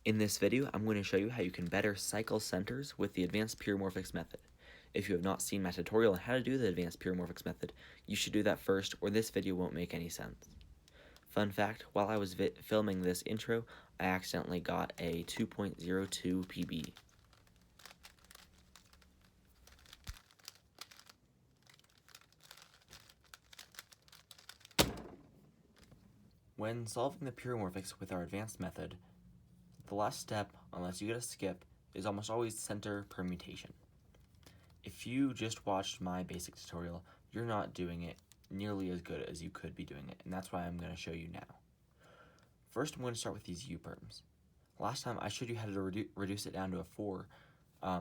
In this video, I'm going to show you how you can better cycle centers with the advanced Pyramorphix method. If you have not seen my tutorial on how to do the advanced Pyramorphix method, you should do that first or this video won't make any sense. Fun fact, while I was filming this intro, I accidentally got a 2.02 PB. When solving the Pyramorphix with our advanced method, the last step, unless you get a skip, is almost always center permutation. If you just watched my basic tutorial, you're not doing it nearly as good as you could be doing it, and that's why I'm going to show you now. First, I'm going to start with these U-perms. Last time I showed you how to reduce it down to a 4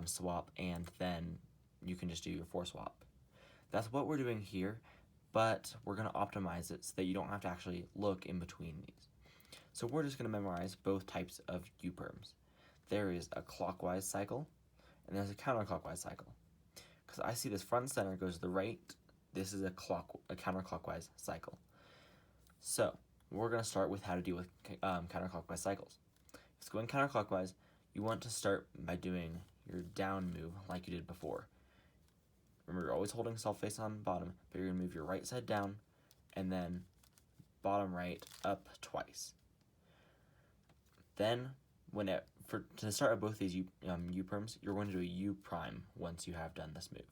swap, and then you can just do your 4 swap. That's what we're doing here, but we're going to optimize it so that you don't have to actually look in between these. So we're just going to memorize both types of U-perms. There is a clockwise cycle, and there's a counterclockwise cycle. Because I see this front center goes to the right, this is a counterclockwise cycle. So we're going to start with how to deal with counterclockwise cycles. If it's going counterclockwise, you want to start by doing your down move like you did before. Remember, you're always holding self face on bottom, but you're going to move your right side down, and then bottom right up twice. Then, to start with both these U-perms, you're going to do a U prime once you have done this move.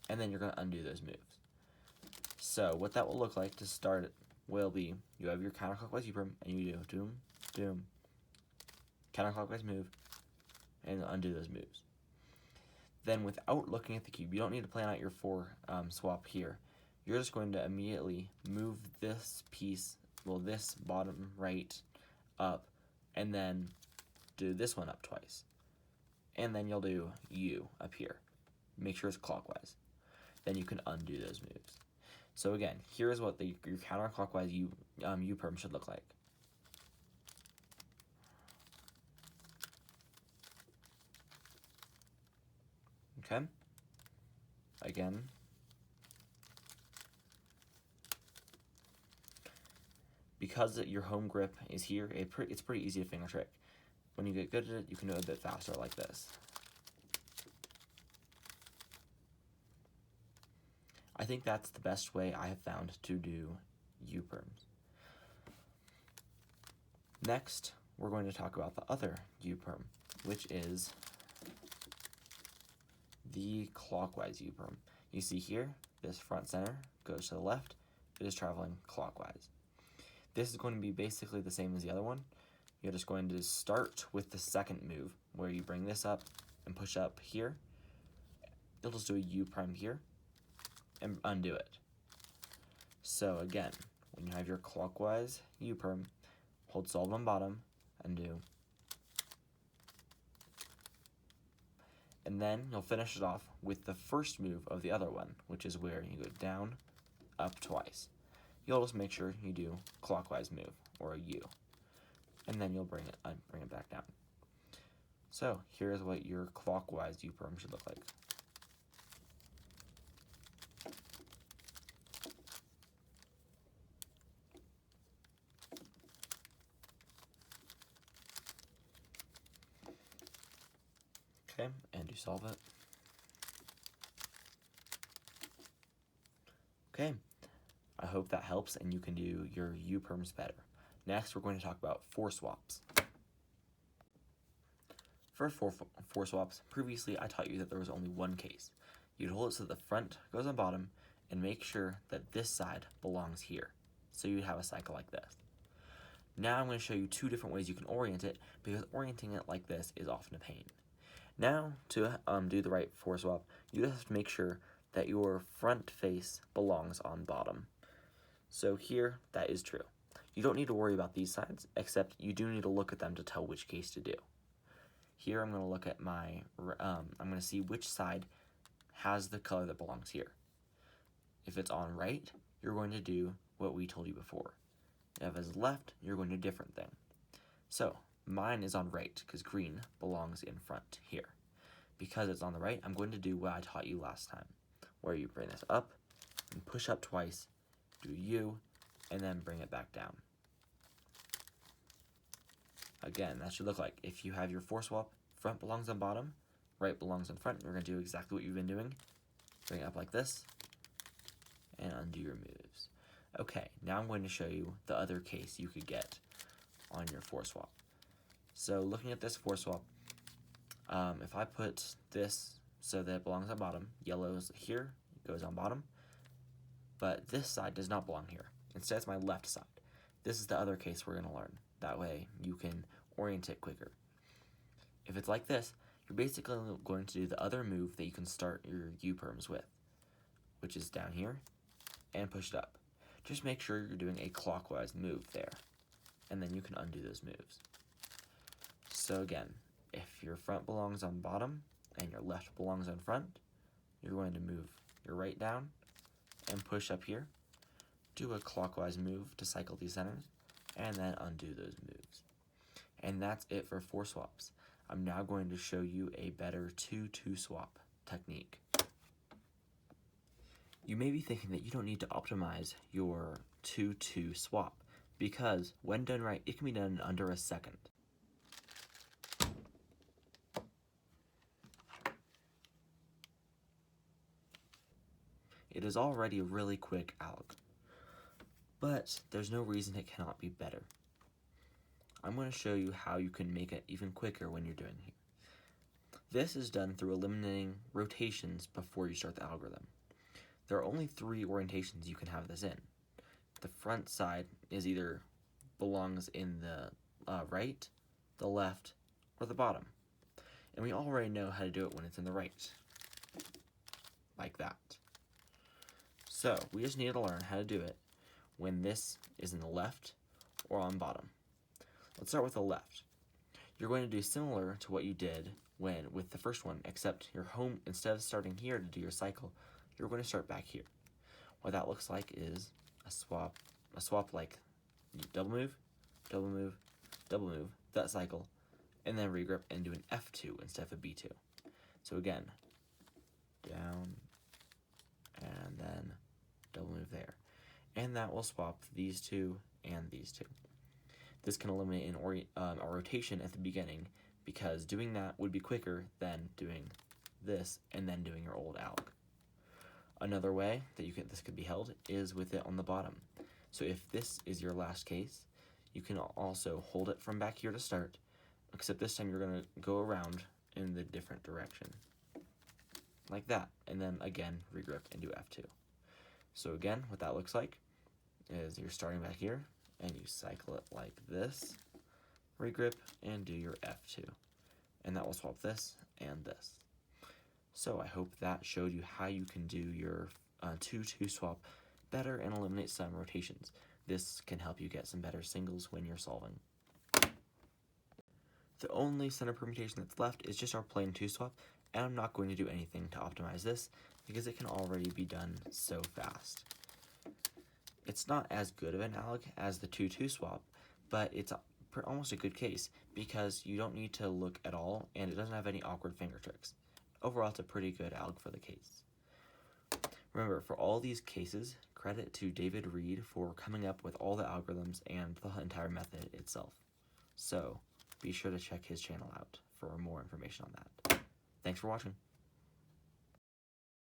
And then you're going to undo those moves. So what that will look like to start will be, you have your counterclockwise U-perm, and you do doom, doom, counterclockwise move, and undo those moves. Then without looking at the cube, you don't need to plan out your 4 swap here. You're just going to immediately move this piece, this bottom right up, and then do this one up twice. And then you'll do U up here. Make sure it's clockwise. Then you can undo those moves. So again, here's what your counterclockwise U-perm should look like. Okay? Again. Because your home grip is here, it's pretty easy to finger trick. When you get good at it, you can do it a bit faster like this. I think that's the best way I have found to do U-perms. Next, we're going to talk about the other U-perm, which is the clockwise U-perm. You see here, this front center goes to the left, it is traveling clockwise. This is going to be basically the same as the other one. You're just going to start with the second move, where you bring this up and push up here. You'll just do a U prime here and undo it. So again, when you have your clockwise U perm, hold solid on bottom, undo. And then you'll finish it off with the first move of the other one, which is where you go down, up twice. You'll just make sure you do clockwise move, or a U. And then you'll bring it back down. So here's what your clockwise U-perm should look like. Okay, and you solve it. Okay, I hope that helps and you can do your U-perms better. Next, we're going to talk about 4 swaps. For 4 swaps, previously I taught you that there was only one case. You'd hold it so the front goes on bottom and make sure that this side belongs here. So you'd have a cycle like this. Now I'm going to show you 2 different ways you can orient it, because orienting it like this is often a pain. Now, to do the right 4 swap, you just have to make sure that your front face belongs on bottom. So here, that is true. You don't need to worry about these sides, except you do need to look at them to tell which case to do. Here I'm going to look at I'm going to see which side has the color that belongs here. If it's on right, you're going to do what we told you before. If it's left, you're going to do a different thing. So, mine is on right, because green belongs in front here. Because it's on the right, I'm going to do what I taught you last time, where you bring this up and push up twice, do U, and then bring it back down. again, that should look like if you have your 4 swap, front belongs on bottom, right belongs on front. We're going to do exactly what you've been doing. Bring it up like this, and undo your moves. Okay, now I'm going to show you the other case you could get on your 4 swap. So looking at this 4 swap, if I put this so that it belongs on bottom, yellow's here, it goes on bottom, but this side does not belong here. Instead, it's my left side. This is the other case we're going to learn. That way you can orient it quicker. If it's like this, you're basically going to do the other move that you can start your U-perms with, which is down here, and push it up. Just make sure you're doing a clockwise move there, and then you can undo those moves. So again, if your front belongs on bottom and your left belongs on front, you're going to move your right down and push up here, do a clockwise move to cycle these centers, and then undo those moves. And that's it for 4 swaps. I'm now going to show you a better 2-2 swap technique. You may be thinking that you don't need to optimize your 2-2 swap, because when done right, it can be done in under a second. It is already a really quick alg, but there's no reason it cannot be better. I'm going to show you how you can make it even quicker when you're doing here. This is done through eliminating rotations before you start the algorithm. There are only 3 orientations you can have this in. The front side is either belongs in the right, the left, or the bottom. And we already know how to do it when it's in the right, like that. So we just need to learn how to do it when this is in the left or on bottom. Let's start with the left. You're going to do similar to what you did with the first one, except your home, instead of starting here to do your cycle, you're going to start back here. What that looks like is a swap like double move, double move, double move, that cycle, and then regrip and do an F2 instead of a B2. So again, down, and then double move there. And that will swap these 2 and these 2. This can eliminate a rotation at the beginning, because doing that would be quicker than doing this and then doing your old alg. Another way that this could be held is with it on the bottom. So if this is your last case, you can also hold it from back here to start, except this time you're going to go around in the different direction, like that, and then again regrip and do F2. So again, what that looks like is you're starting back here, and you cycle it like this, regrip, and do your F2. And that will swap this and this. So I hope that showed you how you can do your 2-2 swap better and eliminate some rotations. This can help you get some better singles when you're solving. The only center permutation that's left is just our plain 2 swap, and I'm not going to do anything to optimize this because it can already be done so fast. It's not as good of an alg as the 2-2 swap, but it's almost a good case because you don't need to look at all, and it doesn't have any awkward finger tricks. Overall, it's a pretty good alg for the case. Remember, for all these cases, credit to David Reed for coming up with all the algorithms and the entire method itself. So be sure to check his channel out for more information on that. Thanks for watching.